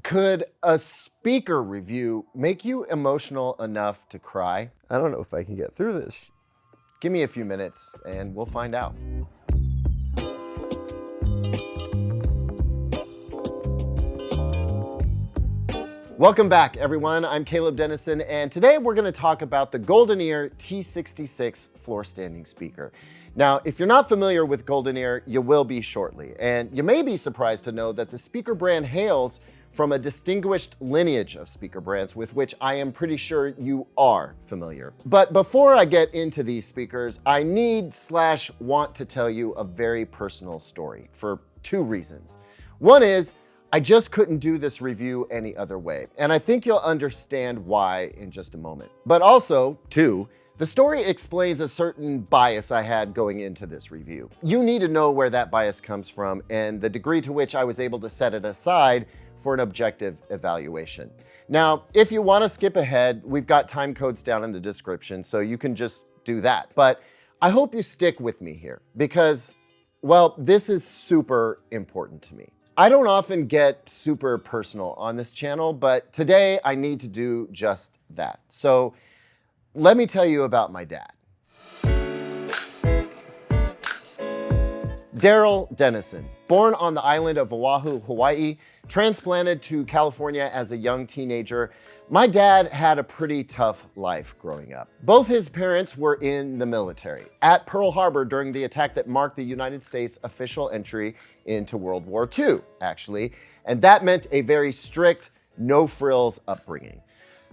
Could a speaker review make you emotional enough to cry? I don't know if I can get through this. Give me a few minutes and we'll find out. Welcome back, everyone. I'm Caleb Denison, and today we're going to talk about the GoldenEar T66 floor standing speaker. Now, if you're not familiar with GoldenEar, you will be shortly, and you may be surprised to know that the speaker brand hails from a distinguished lineage of speaker brands with which I am pretty sure you are familiar. But before I get into these speakers, I want to tell you a very personal story for two reasons. One is, I just couldn't do this review any other way, and I think you'll understand why in just a moment. But also, two, the story explains a certain bias I had going into this review. You need to know where that bias comes from and the degree to which I was able to set it aside for an objective evaluation. Now, if you want to skip ahead, we've got time codes down in the description, so you can just do that. But I hope you stick with me here because, well, this is super important to me. I don't often get super personal on this channel, but today I need to do just that. So let me tell you about my dad. Darryl Denison, born on the island of Oahu, Hawaii, transplanted to California as a young teenager. My dad had a pretty tough life growing up. Both his parents were in the military at Pearl Harbor during the attack that marked the United States' official entry into World War II, actually. And that meant a very strict, no-frills upbringing.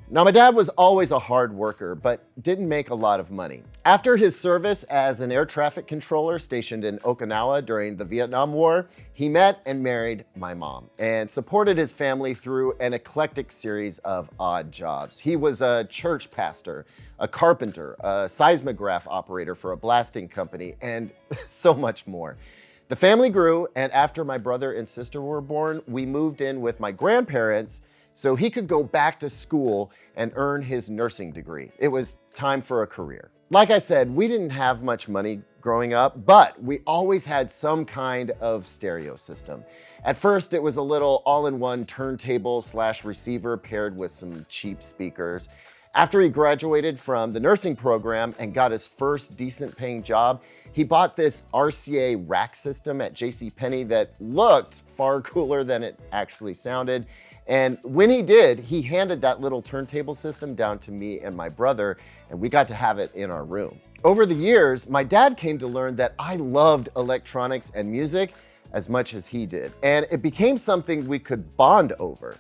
Now, my dad was always a hard worker, but didn't make a lot of money. After his service as an air traffic controller stationed in Okinawa during the Vietnam War, he met and married my mom and supported his family through an eclectic series of odd jobs. He was a church pastor, a carpenter, a seismograph operator for a blasting company, and so much more. The family grew, and after my brother and sister were born, we moved in with my grandparents so he could go back to school and earn his nursing degree. It was time for a career. Like I said, we didn't have much money growing up, but we always had some kind of stereo system. At first, it was a little all-in-one turntable/receiver paired with some cheap speakers. After he graduated from the nursing program and got his first decent paying job, he bought this RCA rack system at JCPenney that looked far cooler than it actually sounded. And when he did, he handed that little turntable system down to me and my brother, and we got to have it in our room. Over the years, my dad came to learn that I loved electronics and music as much as he did, and it became something we could bond over.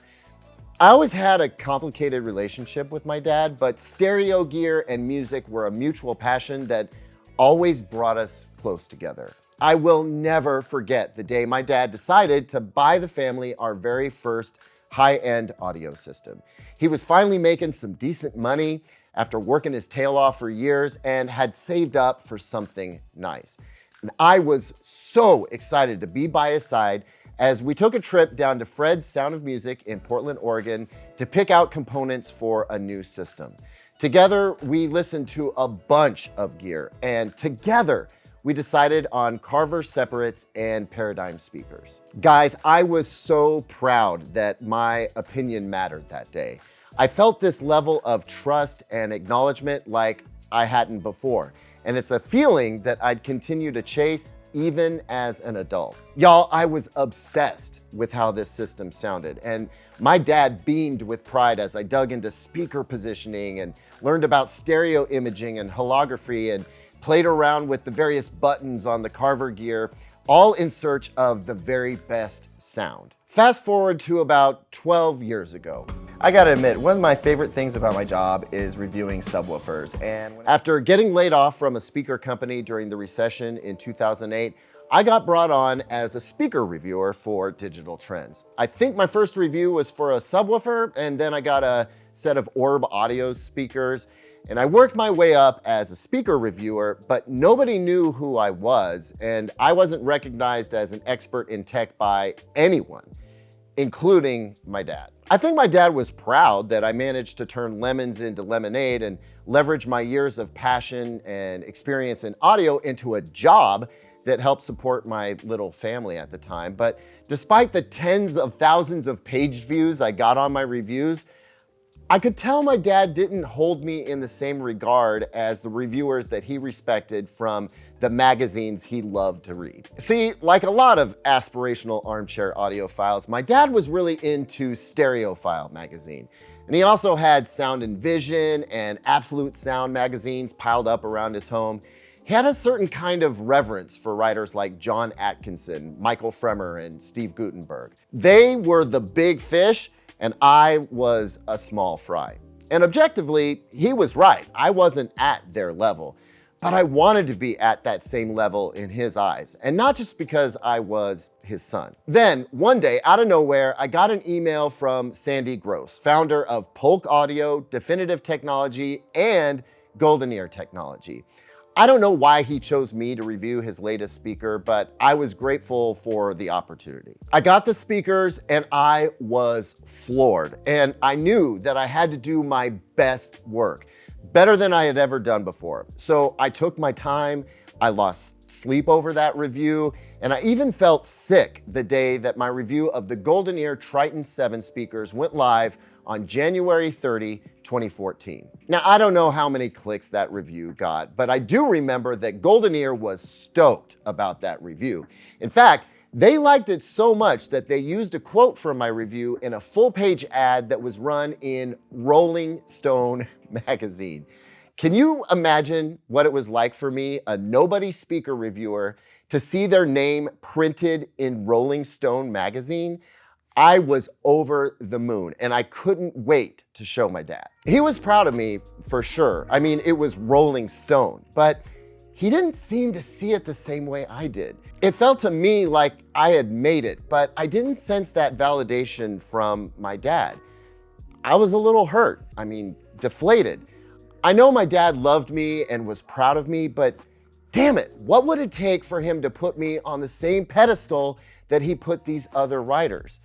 I always had a complicated relationship with my dad, but stereo gear and music were a mutual passion that always brought us close together. I will never forget the day my dad decided to buy the family our very first high-end audio system. He was finally making some decent money after working his tail off for years and had saved up for something nice. And I was so excited to be by his side as we took a trip down to Fred's Sound of Music in Portland, Oregon to pick out components for a new system. Together, we listened to a bunch of gear, and together, we decided on Carver separates and Paradigm speakers. Guys, I was so proud that my opinion mattered that day. I felt this level of trust and acknowledgement like I hadn't before, and it's a feeling that I'd continue to chase even as an adult. Y'all, I was obsessed with how this system sounded, and my dad beamed with pride as I dug into speaker positioning and learned about stereo imaging and holography and played around with the various buttons on the Carver gear, all in search of the very best sound. Fast forward to about 12 years ago. I gotta admit, one of my favorite things about my job is reviewing subwoofers. And after getting laid off from a speaker company during the recession in 2008, I got brought on as a speaker reviewer for Digital Trends. I think my first review was for a subwoofer, and then I got a set of Orb Audio speakers. And I worked my way up as a speaker reviewer, but nobody knew who I was, and I wasn't recognized as an expert in tech by anyone, including my dad. I think my dad was proud that I managed to turn lemons into lemonade and leverage my years of passion and experience in audio into a job that helped support my little family at the time. But despite the tens of thousands of page views I got on my reviews, I could tell my dad didn't hold me in the same regard as the reviewers that he respected from the magazines he loved to read. See, like a lot of aspirational armchair audiophiles, my dad was really into Stereophile magazine. And he also had Sound and Vision and Absolute Sound magazines piled up around his home. He had a certain kind of reverence for writers like John Atkinson, Michael Fremer, and Steve Gutenberg. They were the big fish, and I was a small fry. And objectively, he was right. I wasn't at their level, but I wanted to be at that same level in his eyes, and not just because I was his son. Then, one day, out of nowhere, I got an email from Sandy Gross, founder of Polk Audio, Definitive Technology, and GoldenEar Technology. I don't know why he chose me to review his latest speaker, but I was grateful for the opportunity. I got the speakers and I was floored, and I knew that I had to do my best work, better than I had ever done before. So I took my time, I lost sleep over that review, and I even felt sick the day that my review of the GoldenEar Triton 7 speakers went live on January 30, 2014. Now, I don't know how many clicks that review got, but I do remember that GoldenEar was stoked about that review. In fact, they liked it so much that they used a quote from my review in a full-page ad that was run in Rolling Stone magazine. Can you imagine what it was like for me, a nobody speaker reviewer, to see their name printed in Rolling Stone magazine? I was over the moon, and I couldn't wait to show my dad. He was proud of me, for sure. I mean, it was Rolling Stone, but he didn't seem to see it the same way I did. It felt to me like I had made it, but I didn't sense that validation from my dad. I was a little hurt, deflated. I know my dad loved me and was proud of me, but damn it, what would it take for him to put me on the same pedestal that he put these other writers?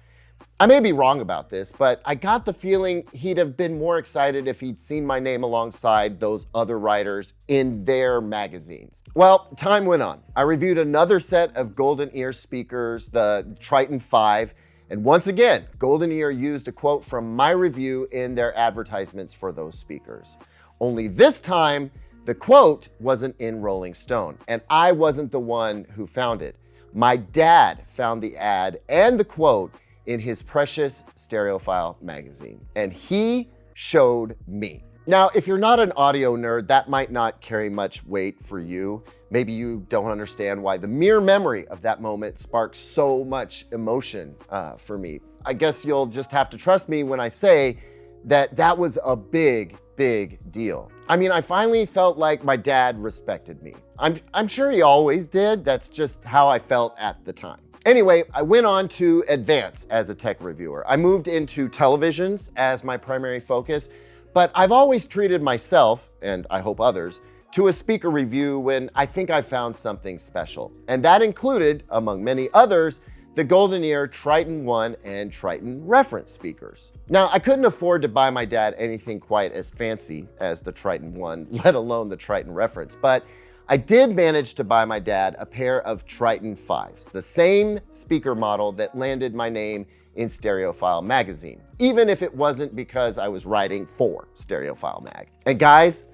I may be wrong about this, but I got the feeling he'd have been more excited if he'd seen my name alongside those other writers in their magazines. Well, time went on. I reviewed another set of GoldenEar speakers, the Triton 5, and once again, GoldenEar used a quote from my review in their advertisements for those speakers. Only this time, the quote wasn't in Rolling Stone, and I wasn't the one who found it. My dad found the ad and the quote in his precious Stereophile magazine, and he showed me. Now, if you're not an audio nerd, that might not carry much weight for you. Maybe you don't understand why the mere memory of that moment sparked so much emotion for me. I guess you'll just have to trust me when I say that that was a big deal. I finally felt like my dad respected me. I'm sure he always did. That's just how I felt at the time. Anyway, I went on to advance as a tech reviewer. I moved into televisions as my primary focus, but I've always treated myself, and I hope others, to a speaker review when I think I found something special. And that included, among many others, the GoldenEar Triton 1 and Triton reference speakers. Now, I couldn't afford to buy my dad anything quite as fancy as the Triton 1, let alone the Triton reference, but I did manage to buy my dad a pair of Triton 5s, the same speaker model that landed my name in Stereophile magazine, even if it wasn't because I was writing for Stereophile mag. And guys,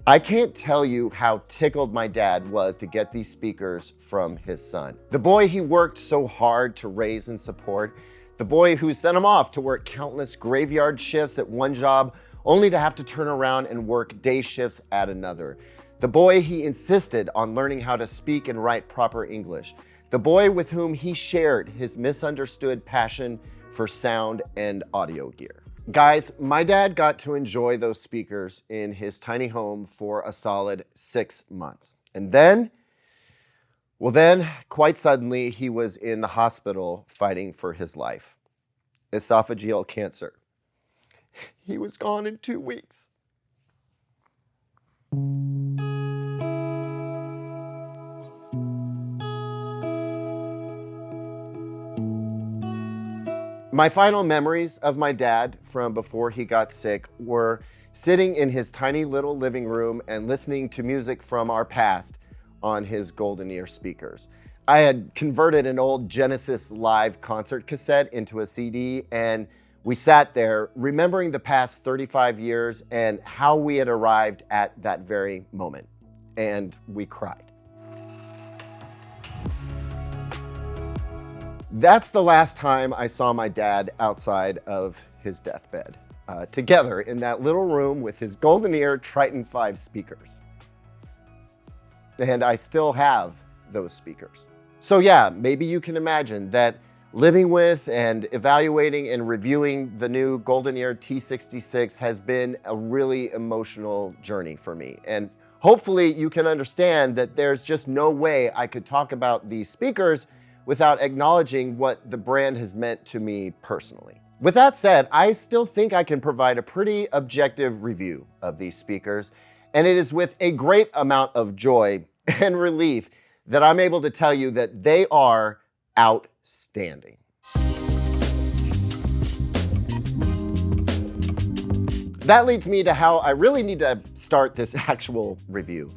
I can't tell you how tickled my dad was to get these speakers from his son. The boy he worked so hard to raise and support, the boy who sent him off to work countless graveyard shifts at one job only to have to turn around and work day shifts at another. The boy he insisted on learning how to speak and write proper English. The boy with whom he shared his misunderstood passion for sound and audio gear. Guys, my dad got to enjoy those speakers in his tiny home for a solid 6 months. And then, quite suddenly, he was in the hospital fighting for his life. Esophageal cancer. He was gone in 2 weeks. My final memories of my dad from before he got sick were sitting in his tiny little living room and listening to music from our past on his GoldenEar speakers. I had converted an old Genesis live concert cassette into a CD, and we sat there remembering the past 35 years and how we had arrived at that very moment. And we cried. That's the last time I saw my dad outside of his deathbed, together in that little room with his GoldenEar Triton 5 speakers. And I still have those speakers. So yeah, maybe you can imagine that living with and evaluating and reviewing the new GoldenEar T66 has been a really emotional journey for me. And hopefully you can understand that there's just no way I could talk about these speakers without acknowledging what the brand has meant to me personally. With that said, I still think I can provide a pretty objective review of these speakers, and it is with a great amount of joy and relief that I'm able to tell you that they are outstanding. That leads me to how I really need to start this actual review.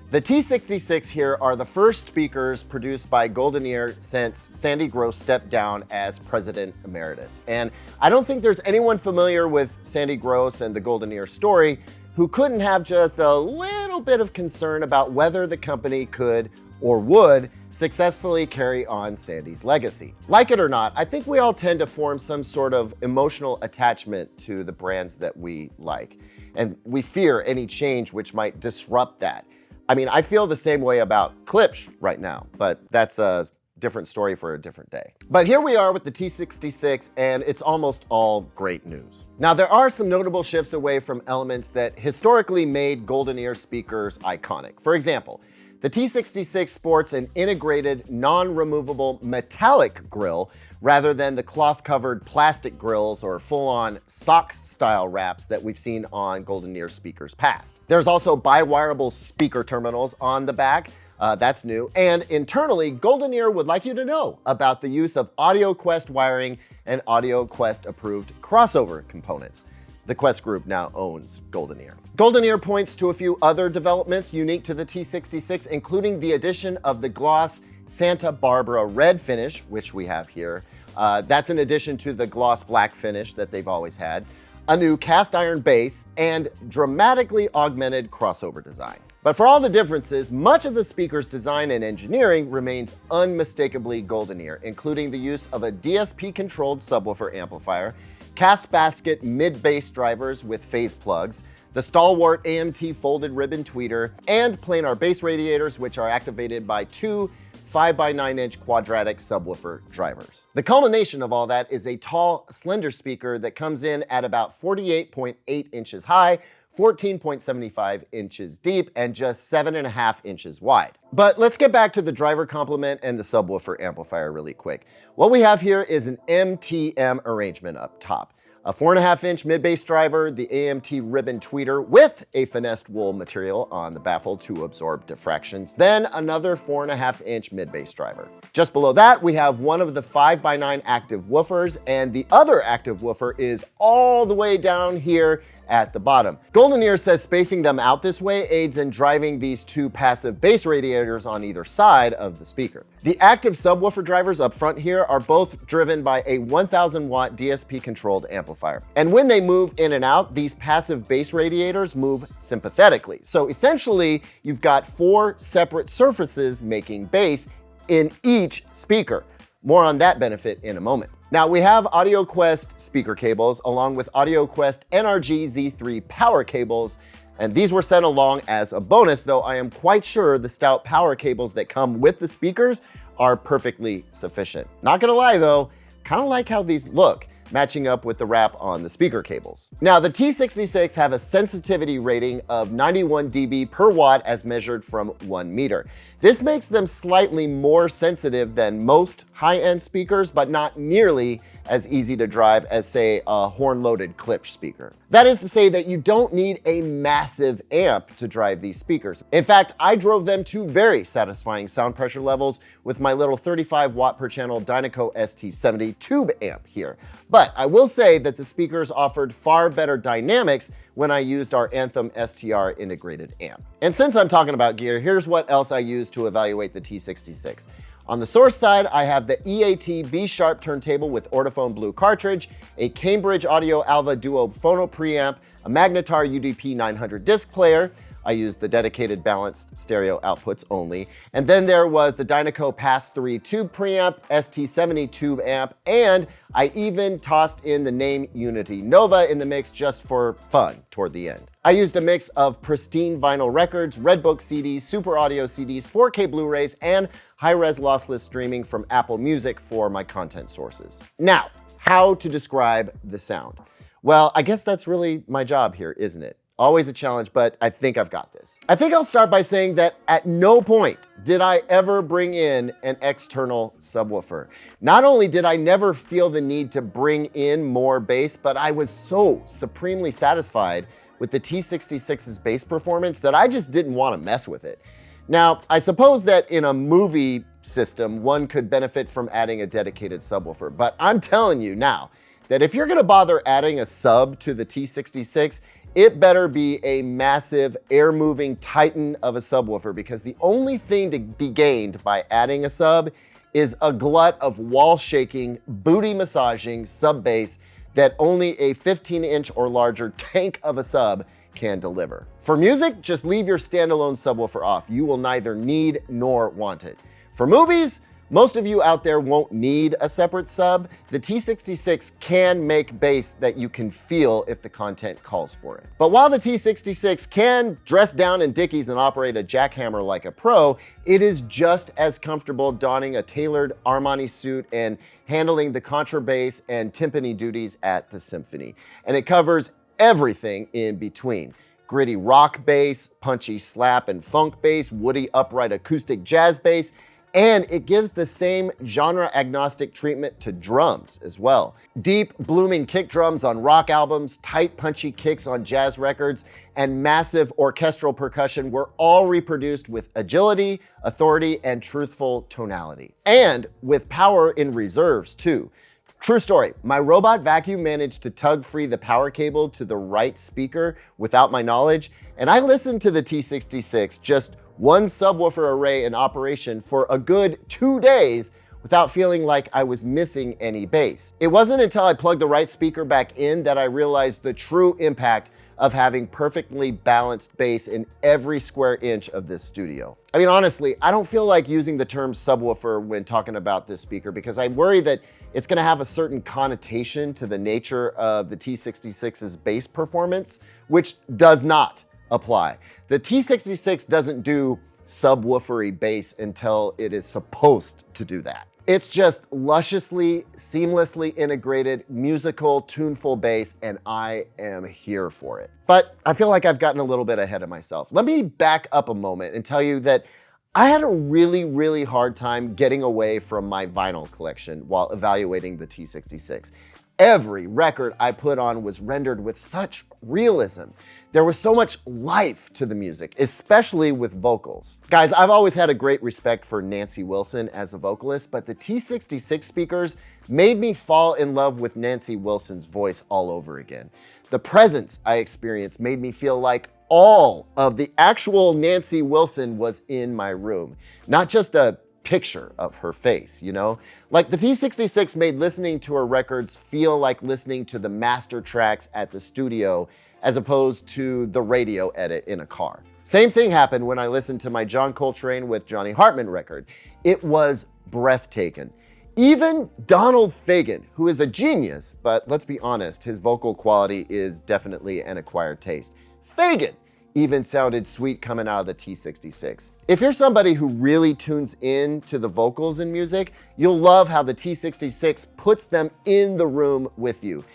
The T66 here are the first speakers produced by GoldenEar since Sandy Gross stepped down as president emeritus. And I don't think there's anyone familiar with Sandy Gross and the GoldenEar story who couldn't have just a little bit of concern about whether the company could or would successfully carry on Sandy's legacy. Like it or not, I think we all tend to form some sort of emotional attachment to the brands that we like. And we fear any change which might disrupt that. I mean, I feel the same way about Klipsch right now, but that's a different story for a different day. But here we are with the T66, and it's almost all great news. Now, there are some notable shifts away from elements that historically made GoldenEar speakers iconic. For example, the T66 sports an integrated, non-removable metallic grille rather than the cloth-covered plastic grills or full-on sock-style wraps that we've seen on GoldenEar speakers past. There's also bi-wireable speaker terminals on the back. That's new. And internally, GoldenEar would like you to know about the use of AudioQuest wiring and AudioQuest approved crossover components. The Quest Group now owns GoldenEar. GoldenEar points to a few other developments unique to the T66, including the addition of the gloss Santa Barbara red finish, which we have here. That's in addition to the gloss black finish that they've always had, a new cast iron base, and dramatically augmented crossover design. But for all the differences, much of the speaker's design and engineering remains unmistakably GoldenEar, including the use of a DSP-controlled subwoofer amplifier, cast basket mid-bass drivers with phase plugs, the stalwart AMT folded ribbon tweeter, and planar bass radiators, which are activated by two 5x9-inch quadratic subwoofer drivers. The culmination of all that is a tall, slender speaker that comes in at about 48.8 inches high, 14.75 inches deep, and just 7.5 inches wide. But let's get back to the driver complement and the subwoofer amplifier really quick. What we have here is an MTM arrangement up top. A 4.5-inch mid-bass driver, the AMT ribbon tweeter with a finessed wool material on the baffle to absorb diffractions, then another 4.5-inch mid-bass driver. Just below that, we have one of the 5x9 active woofers, and the other active woofer is all the way down here at the bottom. GoldenEar says spacing them out this way aids in driving these two passive bass radiators on either side of the speaker. The active subwoofer drivers up front here are both driven by a 1000 watt DSP controlled amplifier. And when they move in and out, these passive bass radiators move sympathetically. So essentially, you've got four separate surfaces making bass in each speaker. More on that benefit in a moment. Now we have AudioQuest speaker cables along with AudioQuest NRG Z3 power cables, and these were sent along as a bonus, though I am quite sure the stout power cables that come with the speakers are perfectly sufficient. Not gonna lie though, kind of like how these look, matching up with the wrap on the speaker cables. Now the T66 have a sensitivity rating of 91 dB per watt as measured from 1 meter. This makes them slightly more sensitive than most high-end speakers, but not nearly as easy to drive as, say, a horn-loaded Klipsch speaker. That is to say that you don't need a massive amp to drive these speakers. In fact, I drove them to very satisfying sound pressure levels with my little 35 watt per channel Dynaco ST70 tube amp here. But I will say that the speakers offered far better dynamics when I used our Anthem STR integrated amp. And since I'm talking about gear, here's what else I used to evaluate the T66. On the source side, I have the EAT B-Sharp turntable with Ortophone Blue cartridge, a Cambridge Audio Alva Duo phono preamp, a Magnetar UDP 900 disc player. I used the dedicated balanced stereo outputs only. And then there was the Dynaco Pass 3 tube preamp, ST70 tube amp, and I even tossed in the Name Unity Nova in the mix just for fun toward the end. I used a mix of pristine vinyl records, Redbook CDs, Super Audio CDs, 4K Blu-rays, and high-res lossless streaming from Apple Music for my content sources. Now, how to describe the sound? Well, I guess that's really my job here, isn't it? Always a challenge, but I think I've got this. I think I'll start by saying that at no point did I ever bring in an external subwoofer. Not only did I never feel the need to bring in more bass, but I was so supremely satisfied with the T66's bass performance that I just didn't want to mess with it. Now, I suppose that in a movie system, one could benefit from adding a dedicated subwoofer, but I'm telling you now that if you're gonna bother adding a sub to the T66, it better be a massive air-moving titan of a subwoofer, because the only thing to be gained by adding a sub is a glut of wall-shaking, booty-massaging sub bass that only a 15-inch or larger tank of a sub can deliver. For music, just leave your standalone subwoofer off. You will neither need nor want it. For movies, most of you out there won't need a separate sub. The T66 can make bass that you can feel if the content calls for it. But while the T66 can dress down in Dickies and operate a jackhammer like a pro, it is just as comfortable donning a tailored Armani suit and handling the contrabass and timpani duties at the symphony. And it covers everything in between. Gritty rock bass, punchy slap and funk bass, woody upright acoustic jazz bass, and it gives the same genre-agnostic treatment to drums as well. Deep, blooming kick drums on rock albums, tight, punchy kicks on jazz records, and massive orchestral percussion were all reproduced with agility, authority, and truthful tonality. And with power in reserves, too. True story, my robot vacuum managed to tug free the power cable to the right speaker without my knowledge, and I listened to the T66 just one subwoofer array in operation for a good 2 days without feeling like I was missing any bass. It wasn't until I plugged the right speaker back in that I realized the true impact of having perfectly balanced bass in every square inch of this studio. I mean, honestly, I don't feel like using the term subwoofer when talking about this speaker because I worry that it's gonna have a certain connotation to the nature of the T66's bass performance, which does not apply. The T66 doesn't do subwoofery bass until it is supposed to do that. It's just lusciously, seamlessly integrated, musical, tuneful bass, and I am here for it. But I feel like I've gotten a little bit ahead of myself. Let me back up a moment and tell you that I had a really hard time getting away from my vinyl collection while evaluating the T66. Every record I put on was rendered with such realism. There was so much life to the music, especially with vocals. Guys, I've always had a great respect for Nancy Wilson as a vocalist, but the T66 speakers made me fall in love with Nancy Wilson's voice all over again. The presence I experienced made me feel like all of the actual Nancy Wilson was in my room, not just a picture of her face, you know? Like the T66 made listening to her records feel like listening to the master tracks at the studio as opposed to the radio edit in a car. Same thing happened when I listened to my John Coltrane with Johnny Hartman record. It was breathtaking. Even Donald Fagen, who is a genius, but let's be honest, his vocal quality is definitely an acquired taste. Fagen even sounded sweet coming out of the T66. If you're somebody who really tunes in to the vocals in music, you'll love how the T66 puts them in the room with you.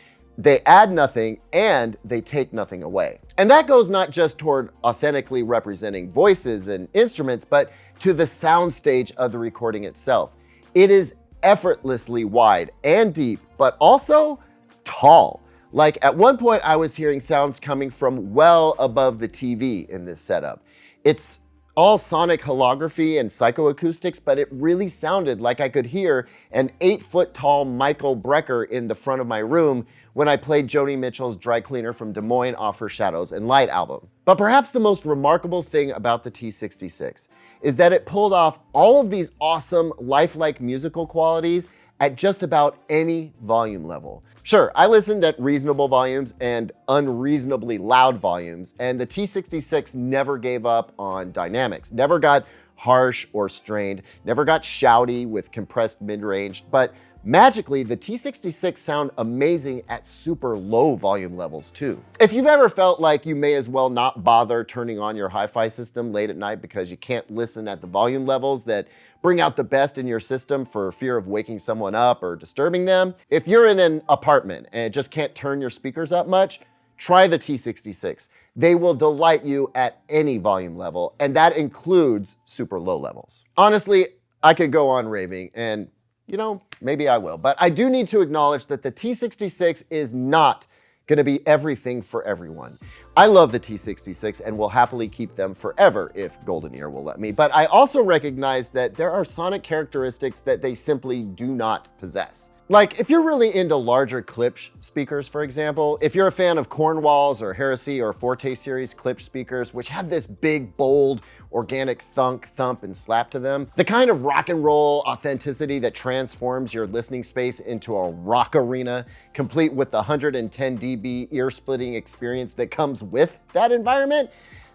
They add nothing and they take nothing away. And that goes not just toward authentically representing voices and instruments, but to the soundstage of the recording itself. It is effortlessly wide and deep, but also tall. Like at one point I was hearing sounds coming from well above the TV in this setup. It's all sonic holography and psychoacoustics, but it really sounded like I could hear an 8-foot tall Michael Brecker in the front of my room when I played Joni Mitchell's Dry Cleaner from Des Moines off her Shadows and Light album. But perhaps the most remarkable thing about the T66 is that it pulled off all of these awesome, lifelike musical qualities at just about any volume level. Sure, I listened at reasonable volumes and unreasonably loud volumes, and the T66 never gave up on dynamics, never got harsh or strained, never got shouty with compressed mid-range, but magically, the T66 sound amazing at super low volume levels too. If you've ever felt like you may as well not bother turning on your hi-fi system late at night because you can't listen at the volume levels that bring out the best in your system for fear of waking someone up or disturbing them, if you're in an apartment and just can't turn your speakers up much, try the T66. They will delight you at any volume level, and that includes super low levels. Honestly, I could go on raving, and you know, maybe I will, but I do need to acknowledge that the T66 is not gonna be everything for everyone. I love the T66 and will happily keep them forever if GoldenEar will let me, but I also recognize that there are sonic characteristics that they simply do not possess. Like if you're really into larger Klipsch speakers, for example, if you're a fan of Cornwall's or Heresy or Forte series Klipsch speakers, which have this big, bold, organic thunk, thump, and slap to them, the kind of rock and roll authenticity that transforms your listening space into a rock arena, complete with the 110 dB ear-splitting experience that comes with that environment,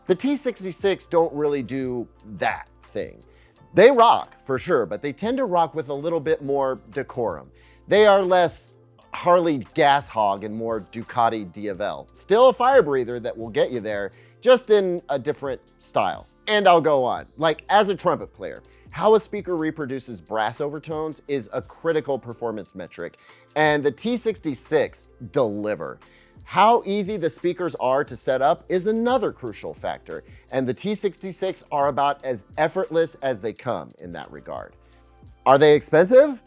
the T66 don't really do that thing. They rock, for sure, but they tend to rock with a little bit more decorum. They are less Harley gas hog and more Ducati Diavel. Still a fire breather that will get you there, just in a different style. And I'll go on. Like as a trumpet player, how a speaker reproduces brass overtones is a critical performance metric, and the T66 deliver. How easy the speakers are to set up is another crucial factor, and the T66 are about as effortless as they come in that regard. Are they expensive?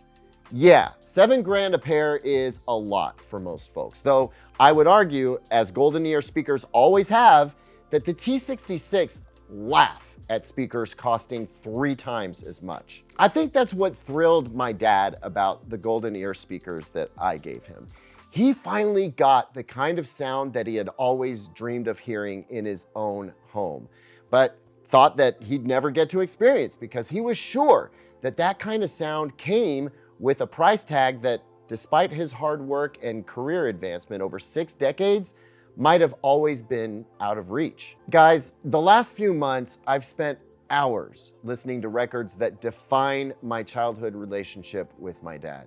Yeah, $7 grand a pair is a lot for most folks, though I would argue, as GoldenEar speakers always have, that the T66 laugh at speakers costing 3 times as much. I think that's what thrilled my dad about the GoldenEar speakers that I gave him. He finally got the kind of sound that he had always dreamed of hearing in his own home, but thought that he'd never get to experience because he was sure that that kind of sound came with a price tag that, despite his hard work and career advancement over 6 decades, might have always been out of reach. Guys, the last few months, I've spent hours listening to records that define my childhood relationship with my dad.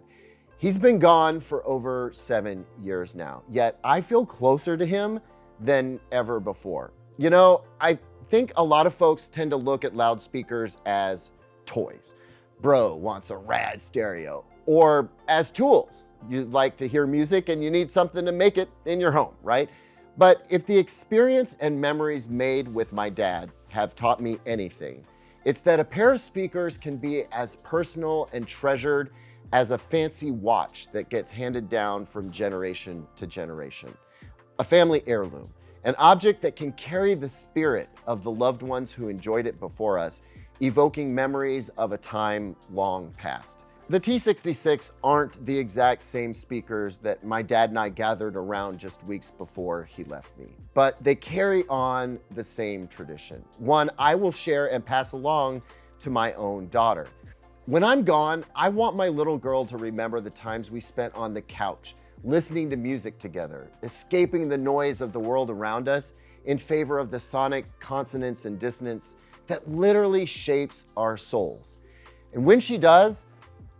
He's been gone for over 7 years now, yet I feel closer to him than ever before. You know, I think a lot of folks tend to look at loudspeakers as toys. Bro wants a rad stereo. Or as tools. You like to hear music and you need something to make it in your home, right? But if the experience and memories made with my dad have taught me anything, it's that a pair of speakers can be as personal and treasured as a fancy watch that gets handed down from generation to generation. A family heirloom, an object that can carry the spirit of the loved ones who enjoyed it before us, evoking memories of a time long past. The T66 aren't the exact same speakers that my dad and I gathered around just weeks before he left me, but they carry on the same tradition, one I will share and pass along to my own daughter. When I'm gone, I want my little girl to remember the times we spent on the couch, listening to music together, escaping the noise of the world around us in favor of the sonic consonance and dissonance that literally shapes our souls. And when she does,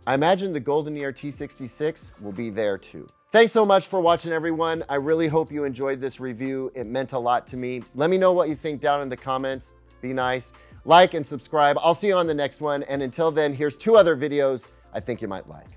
I imagine the GoldenEar T66 will be there too. Thanks so much for watching, everyone. I really hope you enjoyed this review. It meant a lot to me. Let me know what you think down in the comments. Be nice. Like and subscribe. I'll see you on the next one. And until then, here's 2 other videos I think you might like.